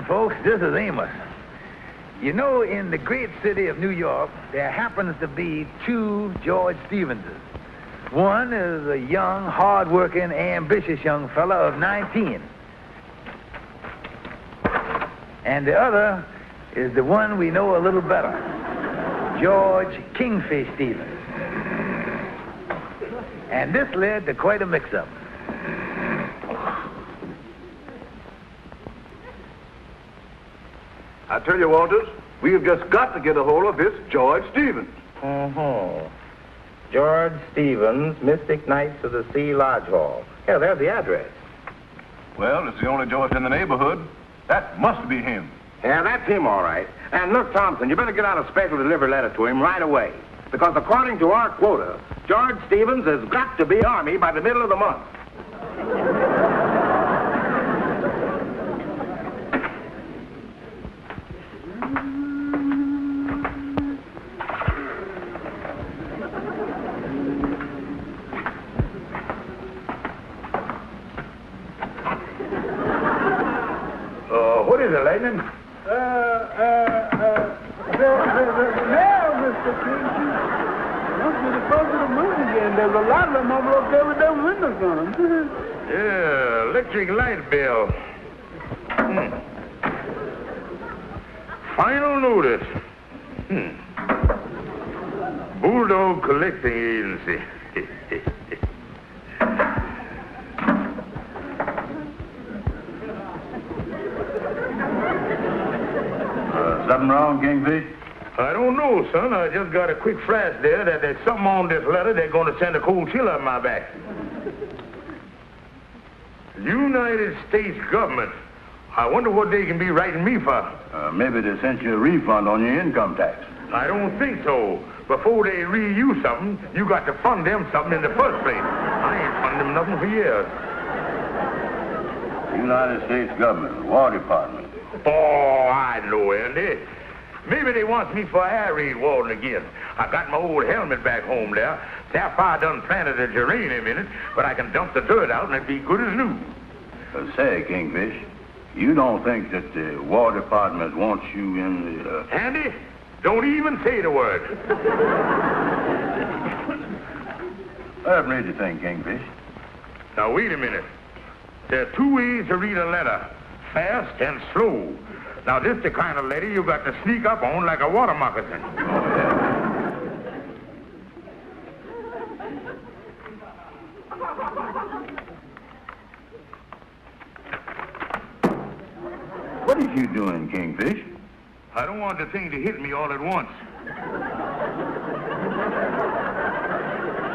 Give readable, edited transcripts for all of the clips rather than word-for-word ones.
folks. This is Amos. You know, in the great city of New York, there happens to be two George Stevenses. One is a young, hard-working, ambitious young fella of 19. And the other is the one we know a little better, George Kingfish Stevens. And this led to quite a mix-up. I tell you, Walters, we have just got to get a hold of this George Stevens. George Stevens, Mystic Knights of the Sea Lodge Hall. Yeah, there's the address. Well, it's the only George in the neighborhood. That must be him. Yeah, that's him, all right. And look, Thompson, you better get out a special delivery letter to him right away. Because according to our quota, George Stevens has got to be Army by the middle of the month. What is it, Lightning? Now, Mr. King, once you're supposed to the moon again, there's a lot of them over there with their windows on them. Yeah, electric light bill. Final notice. Bulldog Collecting Agency. Something wrong, Kingfish? I don't know, son. I just got a quick flash there that there's something on this letter they're going to send a cold chill up my back. United States government. I wonder what they can be writing me for. Maybe they sent you a refund on your income tax. I don't think so. Before they re-you something, you got to fund them something in the first place. I ain't funded them nothing for years. United States government, War Department. Oh, I know, Andy. Maybe they want me for air raid warden again. I got my old helmet back home there. Sapphire done planted a geranium in it, but I can dump the dirt out and it'd be good as new. Say, Kingfish, you don't think that the War Department wants you in the... Andy, don't even say the word. I haven't read the thing, Kingfish. Now, wait a minute. There are two ways to read a letter. Fast and slow. Now, this is the kind of letter you got to sneak up on like a water moccasin. Oh, yeah. What is you doing, Kingfish? I don't want the thing to hit me all at once.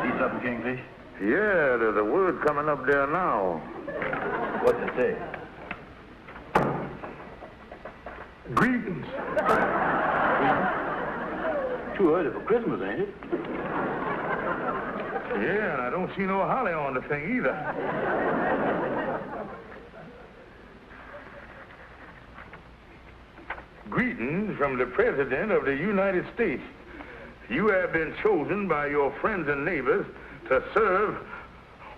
See something, Kingfish? Yeah, there's a word coming up there now. What's it say? Greetings. Too early for Christmas, ain't it? Yeah, and I don't see no holly on the thing either. Greetings from the President of the United States. You have been chosen by your friends and neighbors to serve...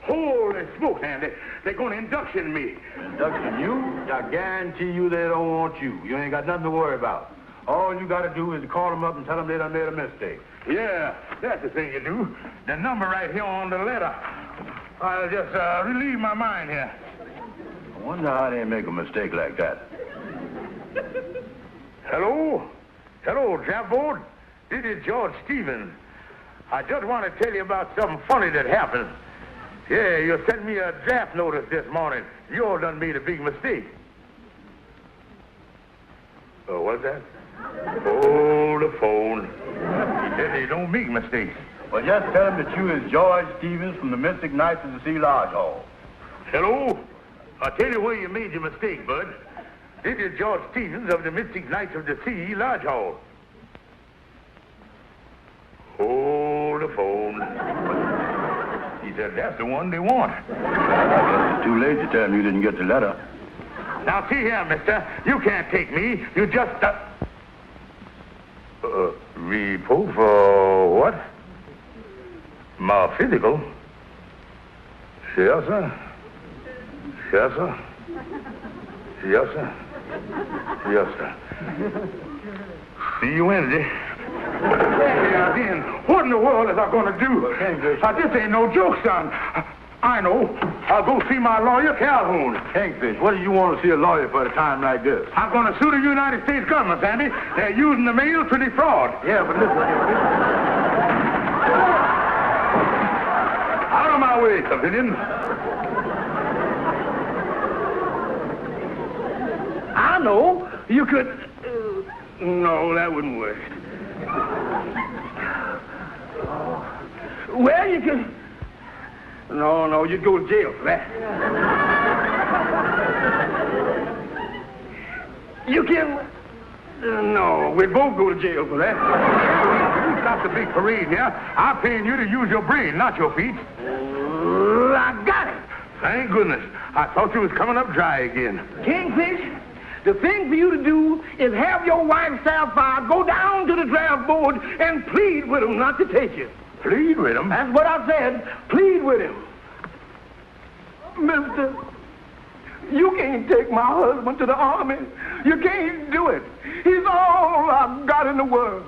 Holy smokes, Andy. They're going to induction me. Induction you? I guarantee you they don't want you. You ain't got nothing to worry about. All you got to do is call them up and tell them they done made a mistake. Yeah, that's the thing you do. The number right here on the letter. I'll just relieve my mind here. I wonder how they make a mistake like that. Hello? Hello, Japboard. This is George Stevens. I just want to tell you about something funny that happened. Yeah, you sent me a draft notice this morning. You all done made a big mistake. Oh, what's that? Oh, the phone. He said they don't make mistakes. Well, just tell them that you is George Stevens from the Mystic Knights of the Sea Lodge Hall. Hello? I'll tell you where you made your mistake, bud. This is George Stevens of the Mystic Knights of the Sea Lodge Hall. Oh, the phone. He said, that's the one they want. I guess it's too late to tell them you didn't get the letter. Now, see here, mister. You can't take me. You just... report for what? My physical? Yes, sir. Yes, sir. Yes, sir. Yes, sir. See you Wednesday. Yeah, then, what in the world is I going to do? This ain't no joke, son. I know. I'll go see my lawyer, Calhoun. Kingfish, what do you want to see a lawyer for at a time like this? I'm going to sue the United States government, Sandy. They're using the mail to defraud. Yeah, but listen. Out of my way, civilian. I know. You could... No, that wouldn't work. Well, you could... No, you'd go to jail for that. You can... No, we'd both go to jail for that. You stop the big parade here. I'm paying you to use your brain, not your feet. I got it. Thank goodness. I thought you was coming up dry again. Kingfish, the thing for you to do is have your wife, Sapphire, go down to the draft board and plead with him not to take you. Plead with him? That's what I said. Plead with him. Mister, you can't take my husband to the army. You can't do it. He's all I've got in the world.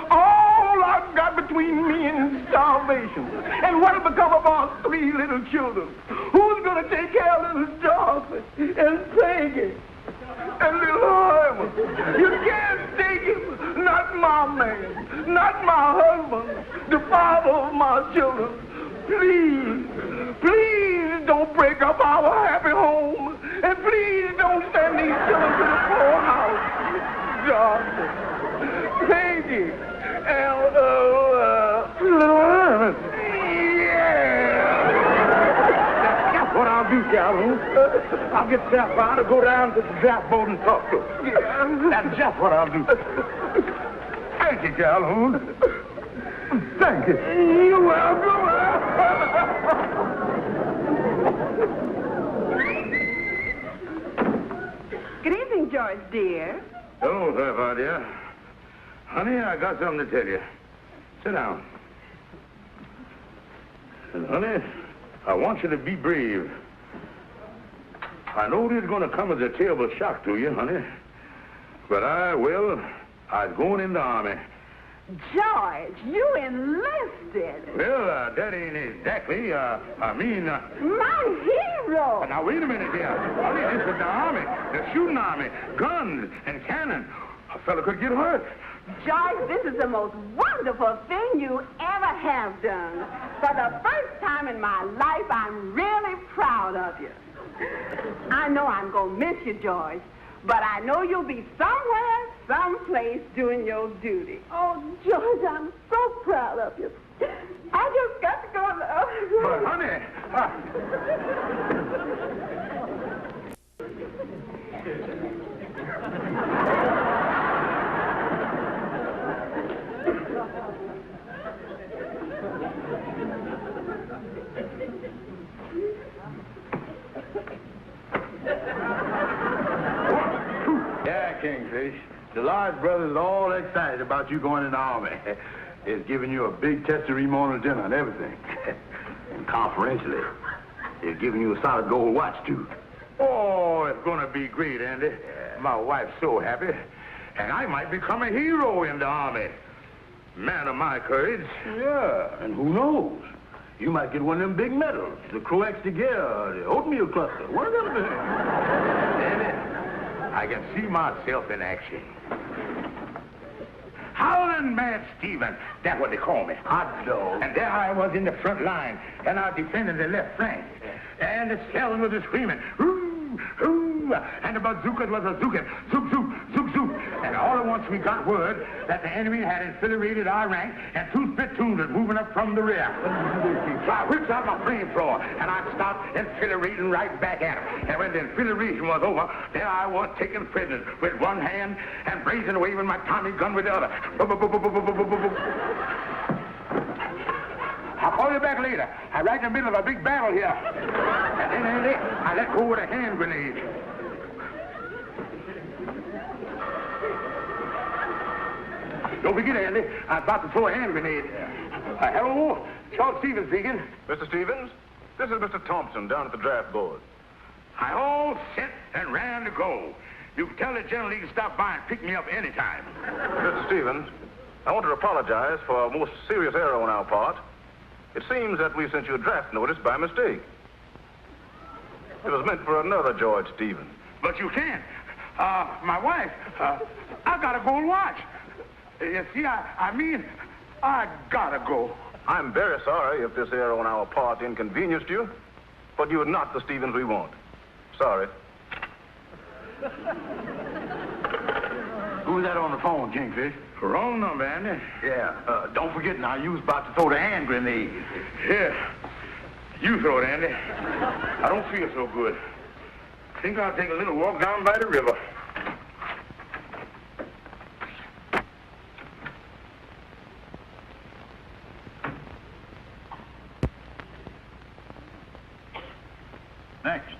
All I've got between me and starvation. And what'll become of our 3 little children? Who's going to take care of little Dorothy and Peggy and little Amos? You can't take him. Not my man. Not my husband. The father of my children. Please don't break up our happy home. And please don't send these children to the poorhouse. Dorothy, Peggy, and little Ernest. Yeah. That's what I'll do, Calhoun. I'll get Sapphire to go down to the draft board and talk to him. Yeah. That's just what I'll do. Thank you, Calhoun. Thank you. You're welcome. Good evening, George, dear. Hello, Sapphire, dear. Honey, I got something to tell you. Sit down. And, honey, I want you to be brave. I know this is going to come as a terrible shock to you, honey. But I was going in the army. George, you enlisted. Well, that ain't exactly, My hero. Now, wait a minute, dear. Honey, this is the army, the shooting army, guns and cannon. A fella could get hurt. George, this is the most wonderful thing you ever have done. For the first time in my life, I'm really proud of you. I know I'm going to miss you, George, but I know you'll be somewhere, someplace doing your duty. Oh, George, I'm so proud of you. I just got to go now. But, honey, Yeah, Kingfish. The Lodge brothers are all excited about you going in the army. It's giving you a big testimonial dinner and everything. And confidentially, they're giving you a solid gold watch, too. oh, it's going to be great, Andy. Yeah. My wife's so happy. And I might become a hero in the army. Man of my courage. Yeah, and who knows? You might get one of them big medals, the Croix de Guerre, the oatmeal cluster, one of them things. Andy, I can see myself in action. Howling Mad Steven, that's what they call me. Hot dog. And there I was in the front line, and I defended the left flank. And the shells were screaming, hoo, hoo, and the bazookas was a zooking, zook, zook, zook, zook. And all at once we got word that the enemy had enfiladed our rank, and 2 spittoons was moving up from the rear. So I whipped out my flamethrower, and I stopped enfilading right back at him. And when the enfiladation was over, there I was taking prisoners with one hand and blazing away with my Tommy gun with the other. I'll call you back later. I'm right in the middle of a big battle here. And then, Andy, I let go with a hand grenade. Don't forget, Andy, I'm about to throw a hand grenade. Hello, Charles Stevens speaking. Mr. Stevens, this is Mr. Thompson down at the draft board. I all set and ran to go. You can tell the general he can stop by and pick me up anytime. Mr. Stevens, I want to apologize for a most serious error on our part. It seems that we sent you a draft notice by mistake. It was meant for another George Stevens. But you can't. My wife, I got a gold watch. You see, I gotta go. I'm very sorry if this error on our part inconvenienced you, but you're not the Stevens we want. Sorry. Who's that on the phone, Kingfish? Wrong number, Andy. Yeah, don't forget now, you was about to throw the hand grenade. Here, you throw it, Andy. I don't feel so good. Think I'll take a little walk down by the river. Next.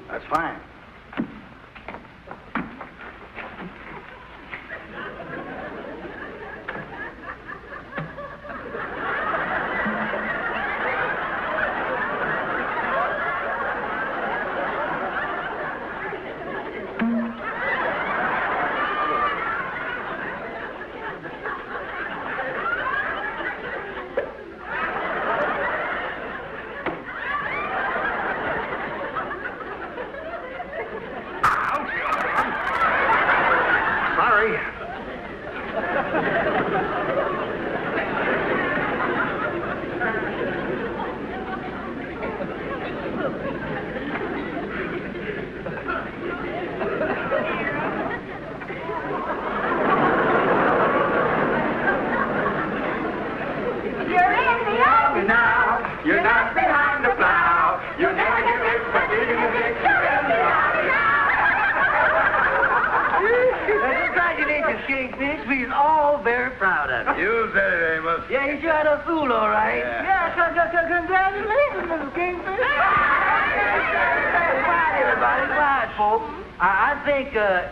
That's fine. Kingfish, we's all very proud of you. You said it, Amos. Yeah, you sure had a fool, all right. Yeah. Congratulations, Mrs. Kingfish. Quiet, everybody, quiet, folks. I think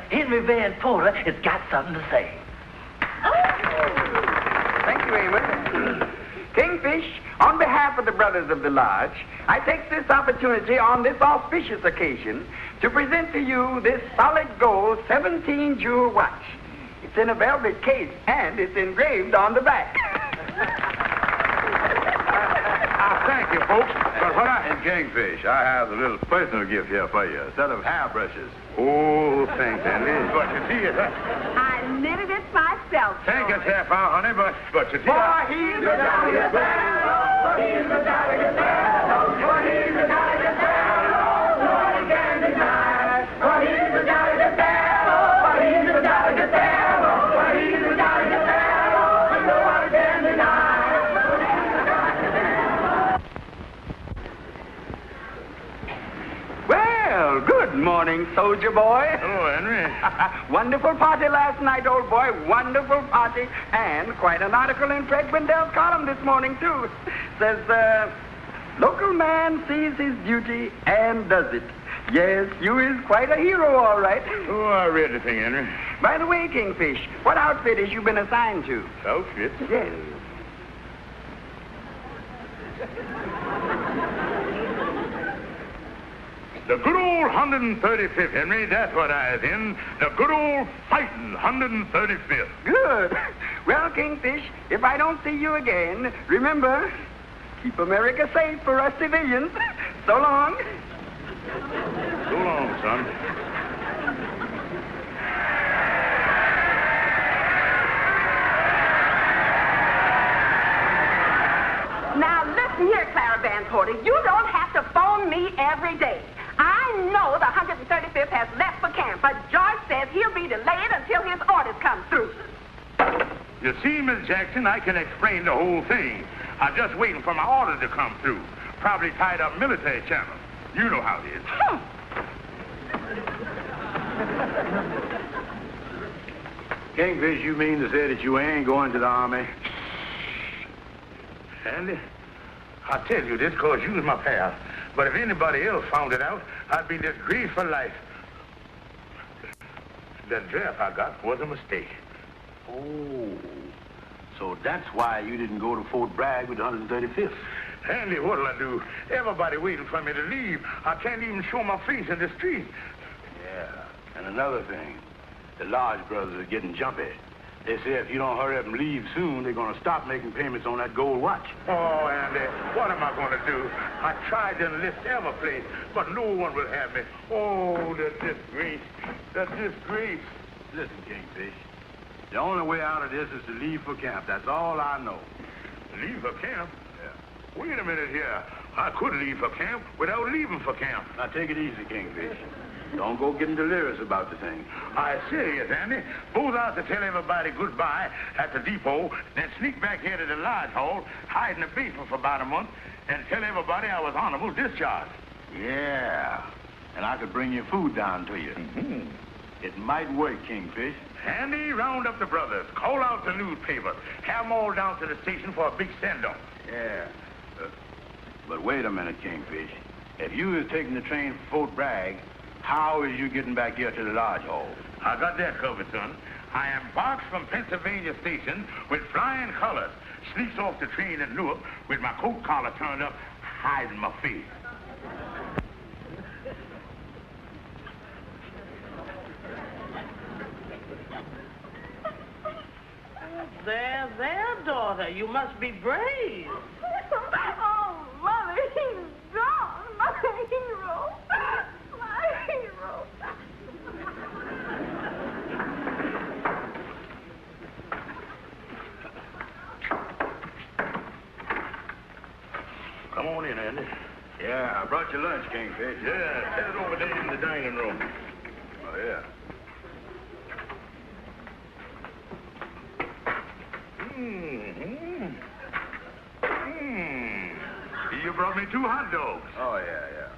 Henry Van Porter has got something to say. Thank you, Amos. Kingfish, on behalf of the Brothers of the Lodge, I take this opportunity on this auspicious occasion to present to you this solid gold 17-jewel watch. It's in a velvet case, and it's engraved on the back. Thank you, folks. But what And Kingfish, I have a little personal gift here for you, a set of hairbrushes. Oh, thanks, Andy. But you see it, I knitted it myself. thank yourself, honey, but you see For he's a delicate fellow, for he's a delicate fellow, for he's a delicate fellow, no one can deny. For he's a delicate fellow, for he's a delicate fellow, for he's a delicate fellow, no one can deny. Well, good morning, soldier boy. Hello, Henry. Wonderful party last night, old boy. Wonderful party. And quite an article in Fred Wendell's column this morning, too. Says, local man sees his duty and does it. Yes, you is quite a hero, all right. Oh, I read the thing, Henry. By the way, Kingfish, what outfit has you been assigned to? Outfit? Yes. The good old 135th, Henry. That's what I was in. The good old fighting 135th. Good. Well, Kingfish, if I don't see you again, remember, keep America safe for us civilians. So long. So long, son. Now, listen here, Clara Van Porter. You don't have to phone me every day. I know the 135th has left for camp, but George says he'll be delayed until his orders come through. You see, Miss Jackson, I can explain the whole thing. I'm just waiting for my order to come through. Probably tied up military channel. You know how it is. Kingfish, you mean to say that you ain't going to the Army? Andy, I tell you this because you's my pal. But if anybody else found it out, I'd be disgraced for life. That draft I got was a mistake. Oh, so that's why you didn't go to Fort Bragg with the 135th. Andy, what'll I do? Everybody waiting for me to leave. I can't even show my face in the street. Yeah, and another thing, the Lodge brothers are getting jumpy. They say if you don't hurry up and leave soon, they're going to stop making payments on that gold watch. Oh, Andy, what am I going to do? I tried to enlist every place, but no one will have me. Oh, the disgrace. The disgrace. Listen, Kingfish, the only way out of this is to leave for camp. That's all I know. Leave for camp? Yeah. Wait a minute here. I could leave for camp without leaving for camp. Now, take it easy, Kingfish. Don't go getting delirious about the thing. I serious, Andy. Goes out to tell everybody goodbye at the depot, then sneak back here to the lodge hall, hide in the basement for about a month, and tell everybody I was honorable discharged. Yeah, and I could bring your food down to you. Mm-hmm. It might work, Kingfish. Andy, round up the brothers. Call out the newspaper. Have them all down to the station for a big send-off. Yeah. But wait a minute, Kingfish. If you was taking the train for Fort Bragg, how is you getting back here to the lodge hall? I got that covered, son. I embarks from Pennsylvania Station with flying colors. Sneaks off the train in Newark with my coat collar turned up, hiding my face. There, daughter. You must be brave. Oh, Mother, he's gone. My hero. My hero. Come on in, Andy. Yeah, I brought you lunch, Kingfish. Yeah, set it over there in the dining room. Oh, yeah. You brought me 2 hot dogs. Oh, yeah.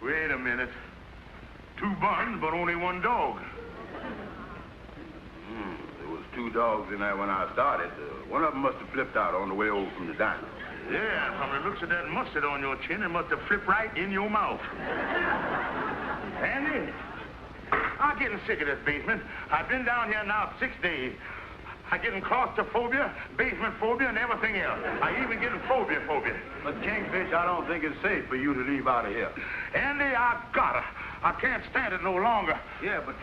Wait a minute. 2 buns, but only 1 dog. There was 2 dogs in there when I started. One of them must have flipped out on the way over from the diner. Yeah, from the looks of that mustard on your chin, it must have flipped right in your mouth. Andy, I'm getting sick of this basement. I've been down here now 6 days. I'm getting claustrophobia, basement phobia, and everything else. I even getting phobia. But, Kingfish, I don't think it's safe for you to leave out of here. Andy, I gotta. I can't stand it no longer. Yeah, but...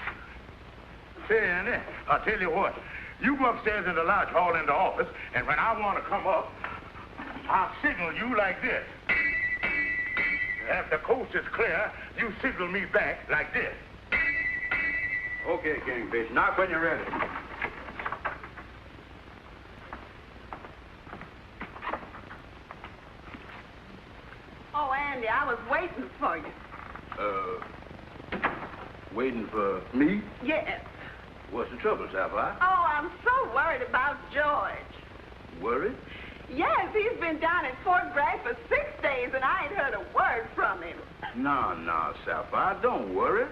Say, Andy, I'll tell you what. You go upstairs in the lodge hall in the office, and when I want to come up, I'll signal you like this. If the coast is clear, you signal me back like this. Okay, Kingfish, knock when you're ready. Oh, Andy, I was waiting for you. Waiting for me? Yes. What's the trouble, Sapphire? Oh, I'm so worried about George. Worried? Yes, he's been down at Fort Bragg for 6 days, and I ain't heard a word from him. No, Sapphire, don't worry.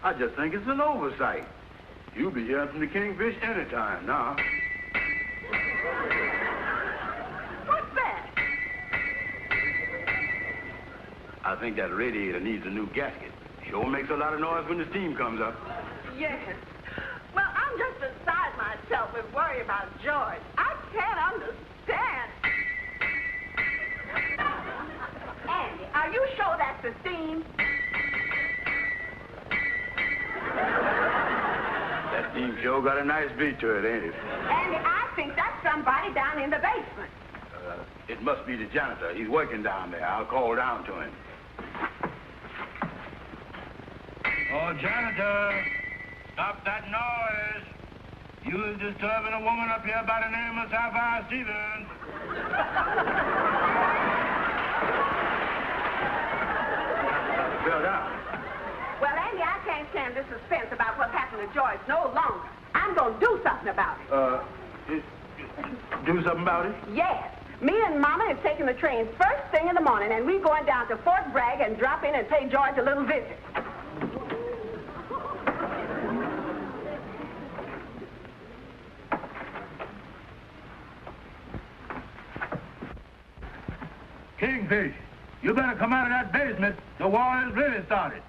I just think it's an oversight. You'll be hearing from the Kingfish anytime now. What's that? I think that radiator needs a new gasket. Sure makes a lot of noise when the steam comes up. Yes. Well, I'm just beside myself with worry about George. I can't understand. Andy, are you sure that's the steam? That steam sure got a nice beat to it, ain't it? Andy, I think that's somebody down in the basement. It must be the janitor. He's working down there. I'll call down to him. Oh, janitor, stop that noise. You're disturbing a woman up here by the name of Sapphire Stevens. Filled out. Well, Andy, I can't stand this suspense about what's happened to George no longer. I'm going to do something about it. do something about it? Yes. Me and Mama is taking the train first thing in the morning, and we're going down to Fort Bragg and drop in and pay George a little visit. Kingfish, you better come out of that basement. The war has really started.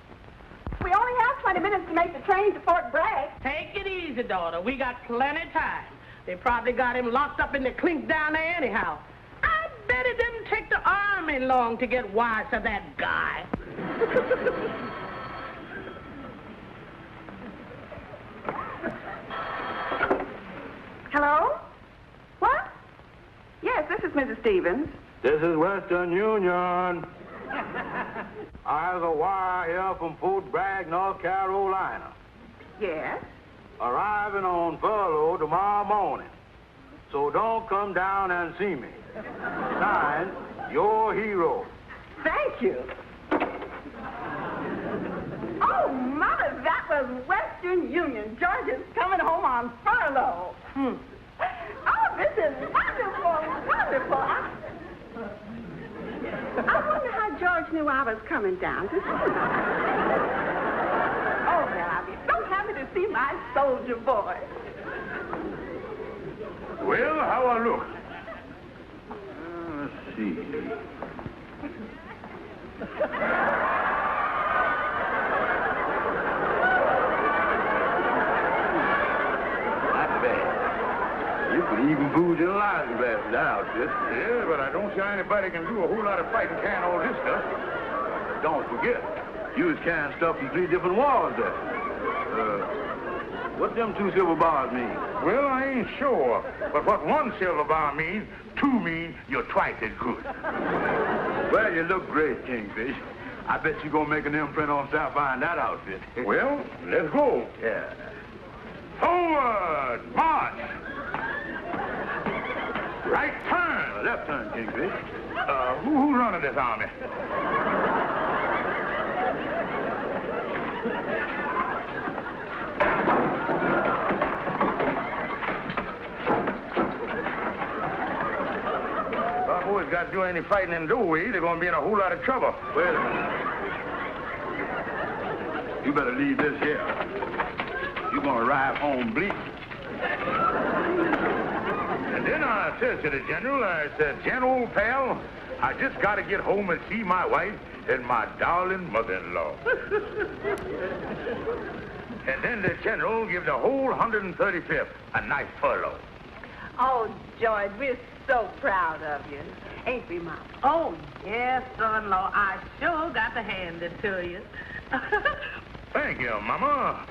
We only have 20 minutes to make the train to Fort Bragg. Take it easy, daughter. We got plenty of time. They probably got him locked up in the clink down there anyhow. I bet it didn't take the army long to get wise to that guy. Hello? What? Yes, this is Mrs. Stevens. This is Western Union. I have a wire here from Fort Bragg, North Carolina. Yes? Arriving on furlough tomorrow morning. So don't come down and see me. Signed, your hero. Thank you. Oh, Mother, that was Western Union. George is coming home on furlough. Oh, this is wonderful, wonderful. I wonder how George knew I was coming down to see him. Oh, well, I'll be so happy to see my soldier boy. Well, how I look? Let's see. Not bad. You could even fool your lives glass with that outfit. Yeah, but I don't see how anybody can do a whole lot of fighting carrying all this stuff. Don't forget, you was carrying stuff from 3 different wars there. What them 2 silver bars mean? Well, I ain't sure. But what 1 silver bar means, 2 mean you're twice as good. Well, you look great, Kingfish. I bet you're gonna make an imprint on Sapphire in that outfit. Well, let's go. Yeah. Forward, march. Right turn. Left turn, Kingfish. Who's running this army? Our boys got to do any fighting in doorway, they're going to be in a whole lot of trouble. Wait a minute. You better leave this here. You're gonna arrive home bleeding. And then I said to the general, I said, General pal, I just got to get home and see my wife and my darling mother-in-law. And then the general gave the whole 135th a nice furlough. Oh, George, we're so proud of you. Ain't we, Mama? Oh, yes, son-in-law. I sure got to hand it to you. Thank you, Mama.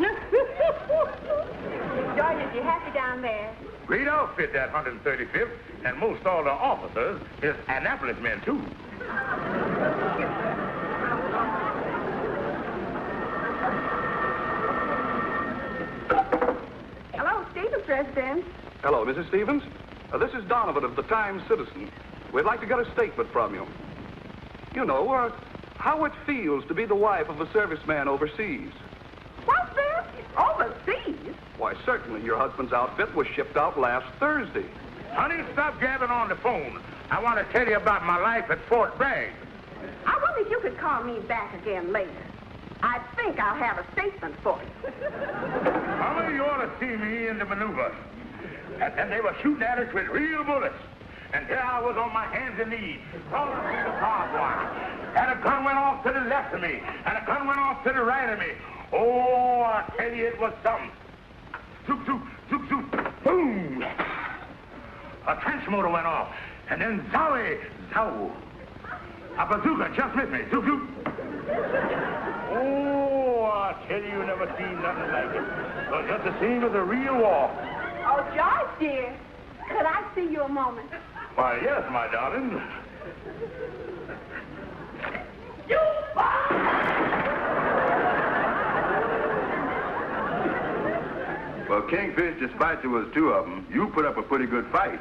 George, is you happy down there? Great outfit, that 135th, and most all the officers is Annapolis men, too. Hello, Stevens residence. Hello, Mrs. Stevens. This is Donovan of the Times-Citizen. We'd like to get a statement from you. You know, how it feels to be the wife of a serviceman overseas. What's this? Overseas? Why, certainly your husband's outfit was shipped out last Thursday. Honey, stop gabbing on the phone. I want to tell you about my life at Fort Bragg. I wonder if you could call me back again later. I think I'll have a statement for you. Mama, you ought to see me in the maneuver. And they were shooting at us with real bullets. And there I was on my hands and knees, crawling through the barbed wire. And a gun went off to the left of me, and a gun went off to the right of me. Oh, I tell you, it was something. Zoop, zoop, zoop, zoop, boom. A trench motor went off, and then zowie, zow. A bazooka just missed me, zoop, zoop. Oh, I tell you, never seen nothing like it. It was just the same as a real war. Oh, George, dear, could I see you a moment? Why, yes, my darling. Well, Kingfish, despite there was 2 of them, you put up a pretty good fight.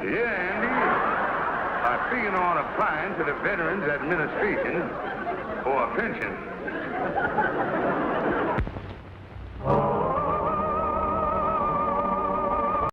Yeah, Andy. I figured on applying to the Veterans Administration for a pension.